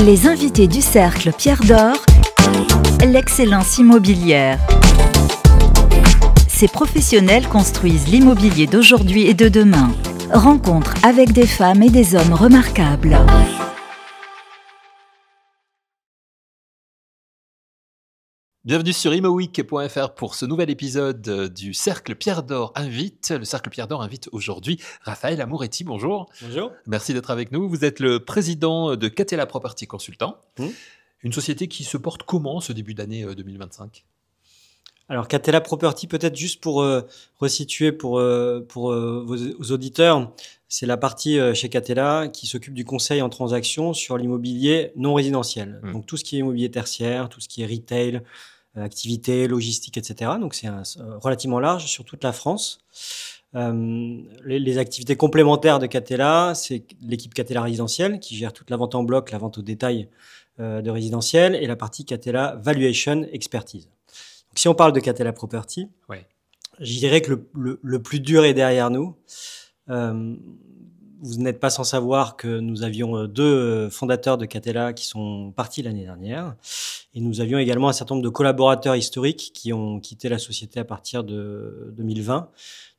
Les invités du Cercle Pierre d'Or, l'excellence immobilière. Ces professionnels construisent l'immobilier d'aujourd'hui et de demain. Rencontre avec des femmes et des hommes remarquables. Bienvenue sur imoweek.fr pour ce nouvel épisode du Cercle Pierre d'Or invite. Le Cercle Pierre d'Or invite aujourd'hui Raphaël Amouretti. Bonjour. Bonjour. Merci d'être avec nous. Vous êtes le président de Catella Property Consultant, une société qui se porte comment ce début d'année 2025 ? Alors Catella Property, peut-être juste pour resituer pour vos auditeurs, c'est la partie chez Catella qui s'occupe du conseil en transaction sur l'immobilier non résidentiel. Donc tout ce qui est immobilier tertiaire, tout ce qui est retail, activité, logistique, etc. Donc c'est relativement large sur toute la France. Les activités complémentaires de Catella, c'est l'équipe Catella résidentielle qui gère toute la vente en bloc, la vente au détail de résidentiel et la partie Catella Valuation Expertise. Donc, si on parle de Catella Property, je dirais que le plus dur est derrière nous. Vous n'êtes pas sans savoir que nous avions deux fondateurs de Catella qui sont partis l'année dernière. Et nous avions également un certain nombre de collaborateurs historiques qui ont quitté la société à partir de 2020.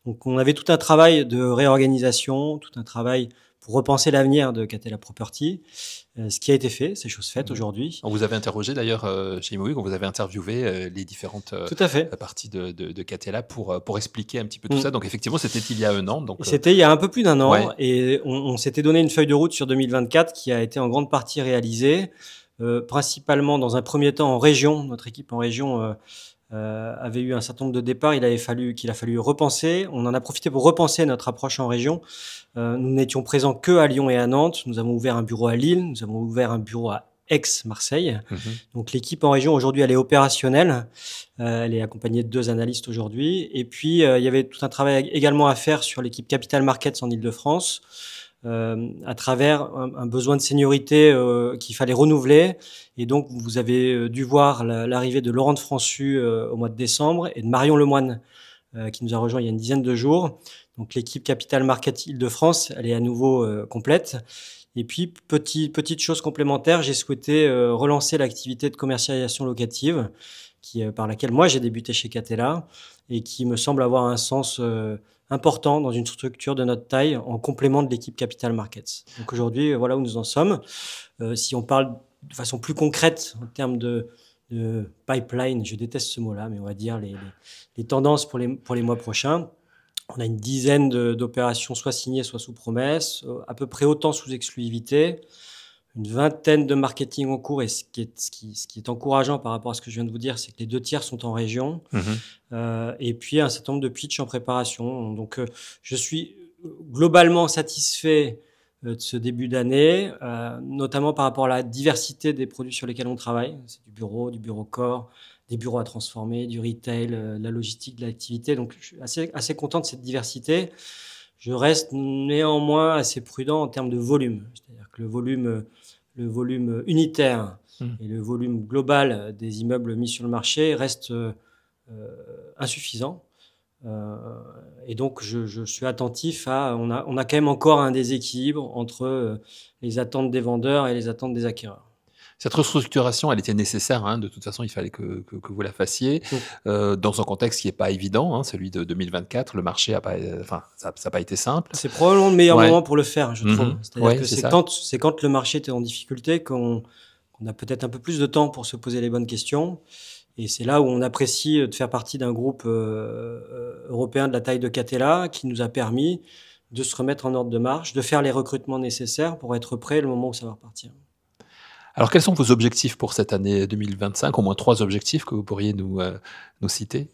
Donc, on avait tout un travail de réorganisation, tout un travail pour repenser l'avenir de Catella Property. Ce qui a été fait, c'est chose faite aujourd'hui. On vous avait interrogé d'ailleurs chez Imoweek, on vous avait interviewé les différentes parties de Catella pour expliquer un petit peu tout ça. Donc effectivement, c'était il y a un an. C'était il y a un peu plus d'un an et on s'était donné une feuille de route sur 2024 qui a été en grande partie réalisée, principalement dans un premier temps en région. Notre équipe en région avait eu un certain nombre de départs, qu'il a fallu repenser. On en a profité pour repenser notre approche en région. Nous n'étions présents que à Lyon et à Nantes. Nous avons ouvert un bureau à Lille, nous avons ouvert un bureau à Aix-Marseille. Donc l'équipe en région aujourd'hui, elle est opérationnelle. Elle est accompagnée de 2 analystes aujourd'hui. Et puis il y avait tout un travail également à faire sur l'équipe Capital Markets en Île-de-France. À travers un besoin de seniorité qu'il fallait renouveler. Et donc, vous avez dû voir l'arrivée de Laurent de Françu au mois de décembre et de Marion Lemoine qui nous a rejoint il y a une dizaine de jours. Donc, l'équipe Capital Market Île-de-France, elle est à nouveau complète. Et puis, petite chose complémentaire, j'ai souhaité relancer l'activité de commercialisation locative par laquelle moi j'ai débuté chez Catella et qui me semble avoir un sens important dans une structure de notre taille en complément de l'équipe Capital Markets. Donc aujourd'hui, voilà où nous en sommes. Si on parle de façon plus concrète en termes de pipeline, je déteste ce mot-là, mais on va dire les tendances pour les mois prochains. On a une dizaine d'opérations soit signées, soit sous promesse, à peu près autant sous exclusivité, une vingtaine de marketing en cours. Et ce qui est encourageant par rapport à ce que je viens de vous dire, c'est que les 2 tiers sont en région. Et puis un certain nombre de pitchs en préparation. Donc je suis globalement satisfait de ce début d'année, notamment par rapport à la diversité des produits sur lesquels on travaille. C'est du bureau corps, des bureaux à transformer, du retail, de la logistique, de l'activité. Donc je suis assez content de cette diversité. Je reste néanmoins assez prudent en termes de volume. C'est-à-dire que le volume unitaire et le volume global des immeubles mis sur le marché reste insuffisant. Et donc, je suis attentif on a quand même encore un déséquilibre entre les attentes des vendeurs et les attentes des acquéreurs. Cette restructuration, elle était nécessaire. De toute façon, il fallait que vous la fassiez dans un contexte qui n'est pas évident, celui de 2024. Le marché ça n'a pas été simple. C'est probablement le meilleur moment pour le faire, je trouve. C'est-à-dire que c'est quand le marché est en difficulté qu'on a peut-être un peu plus de temps pour se poser les bonnes questions. Et c'est là où on apprécie de faire partie d'un groupe européen de la taille de Catella qui nous a permis de se remettre en ordre de marche, de faire les recrutements nécessaires pour être prêt le moment où ça va repartir. Alors, quels sont vos objectifs pour cette année 2025 ? Au moins 3 objectifs que vous pourriez nous citer.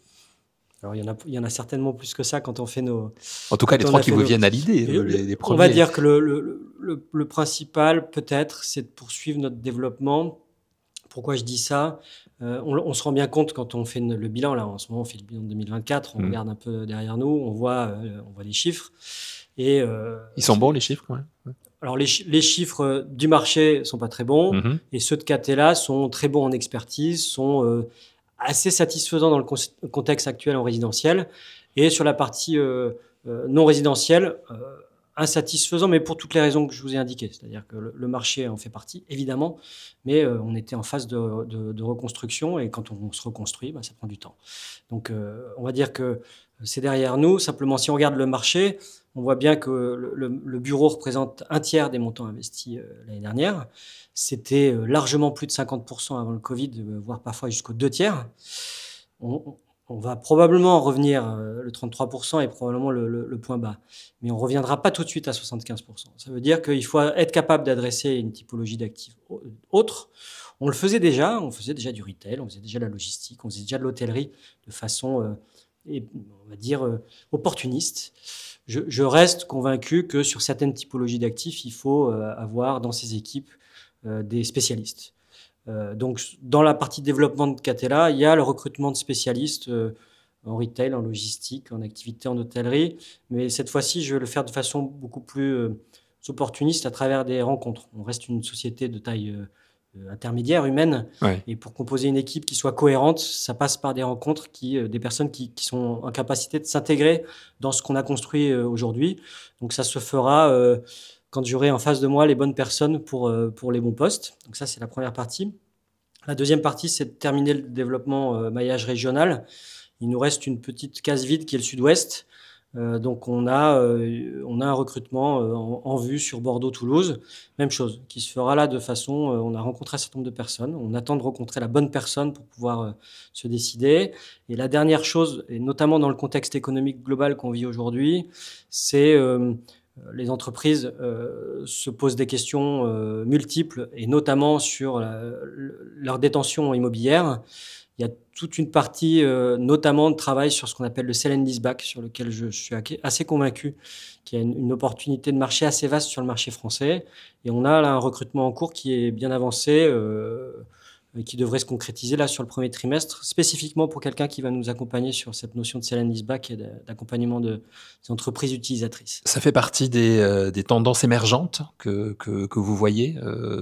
Alors, il y en a certainement plus que ça quand on fait nos... En tout cas, les 3 qui vous viennent à l'idée, les premiers. On va dire que le principal, peut-être, c'est de poursuivre notre développement. Pourquoi je dis ça ? On se rend bien compte quand on fait le bilan. Là, en ce moment, on fait le bilan de 2024. On regarde un peu derrière nous. On voit les chiffres. Et, ils sont bons, les chiffres, Alors, les chiffres du marché sont pas très bons. Et ceux de Catella sont très bons en expertise, sont assez satisfaisants dans le contexte actuel en résidentiel. Et sur la partie non résidentielle, insatisfaisant, mais pour toutes les raisons que je vous ai indiquées. C'est-à-dire que le marché en fait partie, évidemment, mais on était en phase de reconstruction, et quand on se reconstruit, ça prend du temps. Donc, on va dire que c'est derrière nous. Simplement, si on regarde le marché, on voit bien que le bureau représente un tiers des montants investis l'année dernière. C'était largement plus de 50% avant le Covid, voire parfois jusqu'aux 2 tiers. On va probablement revenir, le 33% est probablement le point bas. Mais on ne reviendra pas tout de suite à 75%. Ça veut dire qu'il faut être capable d'adresser une typologie d'actifs autres. On le faisait déjà, on faisait déjà du retail, on faisait déjà de la logistique, on faisait déjà de l'hôtellerie de façon, on va dire, opportuniste. Je reste convaincu que sur certaines typologies d'actifs, il faut avoir dans ces équipes des spécialistes. Donc, dans la partie développement de Catella, il y a le recrutement de spécialistes en retail, en logistique, en activité, en hôtellerie. Mais cette fois-ci, je vais le faire de façon beaucoup plus opportuniste à travers des rencontres. On reste une société de taille intermédiaire, humaine. Ouais. Et pour composer une équipe qui soit cohérente, ça passe par des rencontres, des personnes qui sont en capacité de s'intégrer dans ce qu'on a construit aujourd'hui. Donc, ça se fera quand j'aurai en face de moi les bonnes personnes pour les bons postes. Donc ça, c'est la première partie. La deuxième partie, c'est de terminer le développement maillage régional. Il nous reste une petite case vide qui est le sud-ouest. Donc on a un recrutement en vue sur Bordeaux-Toulouse. Même chose, qui se fera là de façon... on a rencontré un certain nombre de personnes. On attend de rencontrer la bonne personne pour pouvoir se décider. Et la dernière chose, et notamment dans le contexte économique global qu'on vit aujourd'hui, c'est... les entreprises se posent des questions multiples, et notamment sur leur détention immobilière. Il y a toute une partie, notamment de travail sur ce qu'on appelle le sell and leaseback, sur lequel je suis assez convaincu qu'il y a une opportunité de marché assez vaste sur le marché français. Et on a là un recrutement en cours qui est bien avancé, qui devrait se concrétiser là sur le premier trimestre, spécifiquement pour quelqu'un qui va nous accompagner sur cette notion de sell and leaseback et d'accompagnement des entreprises utilisatrices. Ça fait partie des tendances émergentes que vous voyez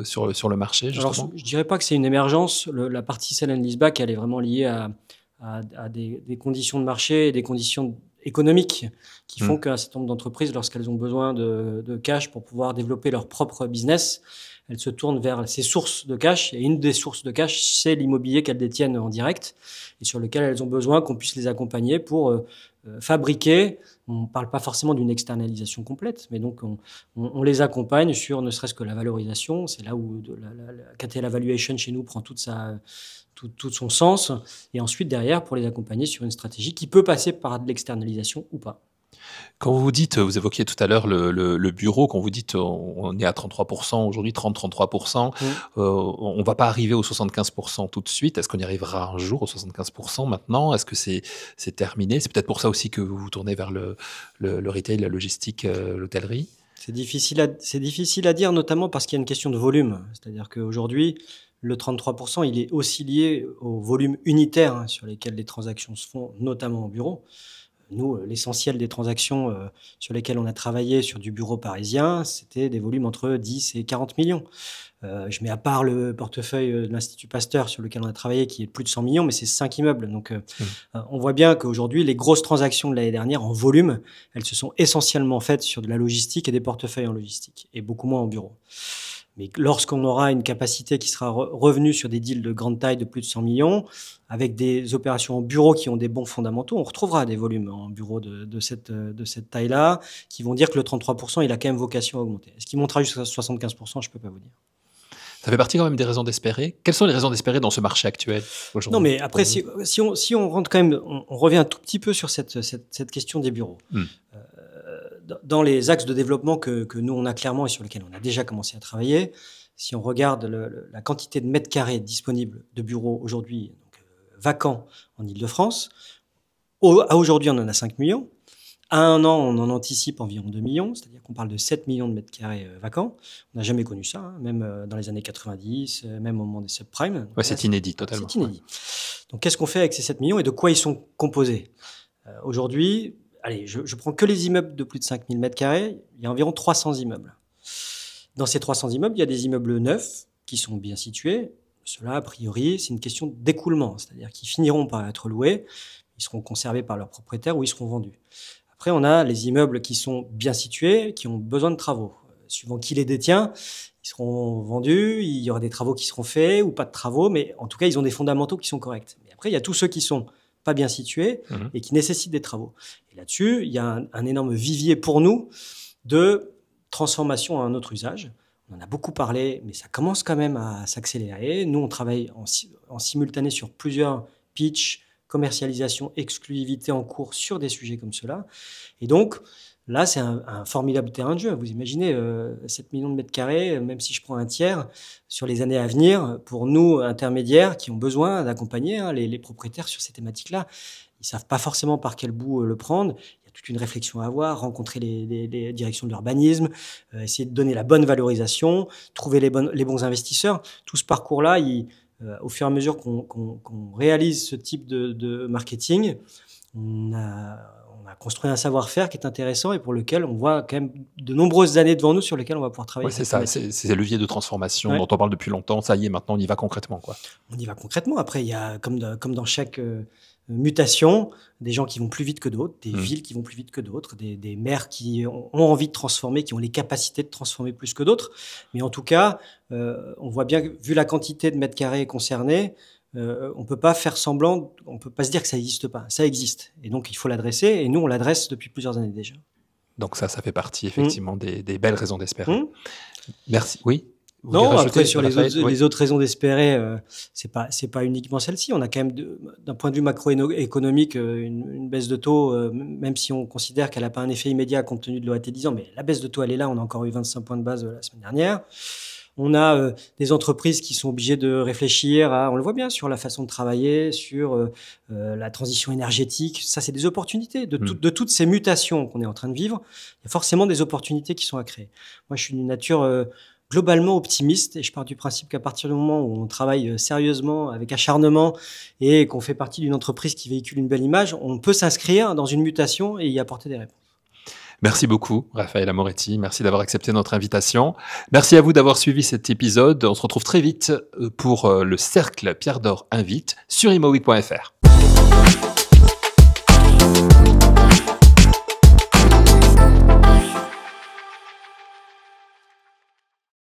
sur le marché, justement. Alors, je dirais pas que c'est une émergence. La partie sell and leaseback, elle est vraiment liée à des conditions de marché et des conditions économiques qui font qu'un certain nombre d'entreprises, lorsqu'elles ont besoin de cash pour pouvoir développer leur propre business, elles se tournent vers ces sources de cash. Et une des sources de cash, c'est l'immobilier qu'elles détiennent en direct et sur lequel elles ont besoin qu'on puisse les accompagner pour fabriquer. On ne parle pas forcément d'une externalisation complète, mais donc on les accompagne sur ne serait-ce que la valorisation. C'est là où la Catella Valuation chez nous prend tout son sens. Et ensuite, derrière, pour les accompagner sur une stratégie qui peut passer par de l'externalisation ou pas. Quand vous dites, vous évoquiez tout à l'heure le bureau, quand vous dites on est à 33% aujourd'hui, 30-33%, on ne va pas arriver aux 75% tout de suite. Est-ce qu'on y arrivera un jour aux 75% maintenant? Est-ce que c'est terminé? C'est peut-être pour ça aussi que vous vous tournez vers le retail, la logistique, l'hôtellerie? C'est difficile à dire, notamment parce qu'il y a une question de volume. C'est-à-dire qu'aujourd'hui, le 33%, il est aussi lié au volume unitaire sur lesquels les transactions se font, notamment au bureau. Nous, l'essentiel des transactions sur lesquelles on a travaillé sur du bureau parisien, c'était des volumes entre 10 et 40 millions. Je mets à part le portefeuille de l'Institut Pasteur sur lequel on a travaillé, qui est de plus de 100 millions, mais c'est 5 immeubles. Donc, on voit bien qu'aujourd'hui, les grosses transactions de l'année dernière, en volume, elles se sont essentiellement faites sur de la logistique et des portefeuilles en logistique, et beaucoup moins en bureau. Mais lorsqu'on aura une capacité qui sera revenue sur des deals de grande taille de plus de 100 millions, avec des opérations en bureau qui ont des bons fondamentaux, on retrouvera des volumes en bureau de cette taille-là, qui vont dire que le 33%, il a quand même vocation à augmenter. Est-ce qu'il montera jusqu'à 75%? Je ne peux pas vous dire. Ça fait partie quand même des raisons d'espérer. Quelles sont les raisons d'espérer dans ce marché actuel aujourd'hui? Non, mais après, si on rentre quand même, on revient un tout petit peu sur cette question des bureaux. Dans les axes de développement que nous, on a clairement et sur lesquels on a déjà commencé à travailler, si on regarde la quantité de mètres carrés disponibles de bureaux aujourd'hui, vacants en Île-de-France, à aujourd'hui, on en a 5 millions. À un an, on en anticipe environ 2 millions, c'est-à-dire qu'on parle de 7 millions de mètres carrés vacants. On n'a jamais connu ça, même dans les années 90, même au moment des subprimes. Ouais, c'est inédit, totalement. C'est inédit. Donc, qu'est-ce qu'on fait avec ces 7 millions et de quoi ils sont composés? Aujourd'hui, allez, je prends que les immeubles de plus de 5000 mètres carrés, il y a environ 300 immeubles. Dans ces 300 immeubles, il y a des immeubles neufs qui sont bien situés. Cela, a priori, c'est une question d'écoulement, c'est-à-dire qu'ils finiront par être loués, ils seront conservés par leurs propriétaires ou ils seront vendus. A Après, on a les immeubles qui sont bien situés, qui ont besoin de travaux. Suivant qui les détient, ils seront vendus, il y aura des travaux qui seront faits ou pas de travaux, mais en tout cas, ils ont des fondamentaux qui sont corrects. Mais après, il y a tous ceux qui sont pas bien situés et qui nécessitent des travaux. Et là-dessus, il y a un énorme vivier pour nous de transformation à un autre usage. On en a beaucoup parlé, mais ça commence quand même à s'accélérer. Nous, on travaille en simultané sur plusieurs pitchs, commercialisation, exclusivité en cours sur des sujets comme cela. Et donc, là, c'est un formidable terrain de jeu. Vous imaginez 7 millions de mètres carrés, même si je prends un tiers, sur les années à venir, pour nous, intermédiaires, qui ont besoin d'accompagner les propriétaires sur ces thématiques-là. Ils savent pas forcément par quel bout le prendre. Il y a toute une réflexion à avoir, rencontrer les directions de l'urbanisme, essayer de donner la bonne valorisation, trouver les bons investisseurs. Tout ce parcours-là, au fur et à mesure qu'on réalise ce type de marketing, on a construit un savoir-faire qui est intéressant et pour lequel on voit quand même de nombreuses années devant nous sur lesquelles on va pouvoir travailler. Oui, c'est ça, c'est ces leviers de transformation dont on parle depuis longtemps. Ça y est, maintenant, on y va concrètement, quoi. On y va concrètement. Après, il y a, comme dans chaque mutation, des gens qui vont plus vite que d'autres, des villes qui vont plus vite que d'autres, des maires qui ont envie de transformer, qui ont les capacités de transformer plus que d'autres. Mais en tout cas, on voit bien que, vu la quantité de mètres carrés concernés, on peut pas faire semblant, on peut pas se dire que ça n'existe pas. Ça existe. Et donc, il faut l'adresser. Et nous, on l'adresse depuis plusieurs années déjà. Donc ça fait partie effectivement des belles raisons d'espérer. Merci. Oui. Non, après sur les autres raisons d'espérer, c'est pas uniquement celle-ci. On a quand même, d'un point de vue macroéconomique, une baisse de taux, même si on considère qu'elle n'a pas un effet immédiat compte tenu de l'OAT 10 ans, mais la baisse de taux, elle est là. On a encore eu 25 points de base la semaine dernière. On a des entreprises qui sont obligées de réfléchir on le voit bien, sur la façon de travailler, sur la transition énergétique. Ça, c'est des opportunités. De toutes ces mutations qu'on est en train de vivre, il y a forcément des opportunités qui sont à créer. Moi, je suis d'une nature globalement optimiste et je pars du principe qu'à partir du moment où on travaille sérieusement, avec acharnement et qu'on fait partie d'une entreprise qui véhicule une belle image, on peut s'inscrire dans une mutation et y apporter des réponses. Merci beaucoup, Raphaël Amoretti. Merci d'avoir accepté notre invitation. Merci à vous d'avoir suivi cet épisode. On se retrouve très vite pour le Cercle Pierre d'Or Invite sur imoweek.fr.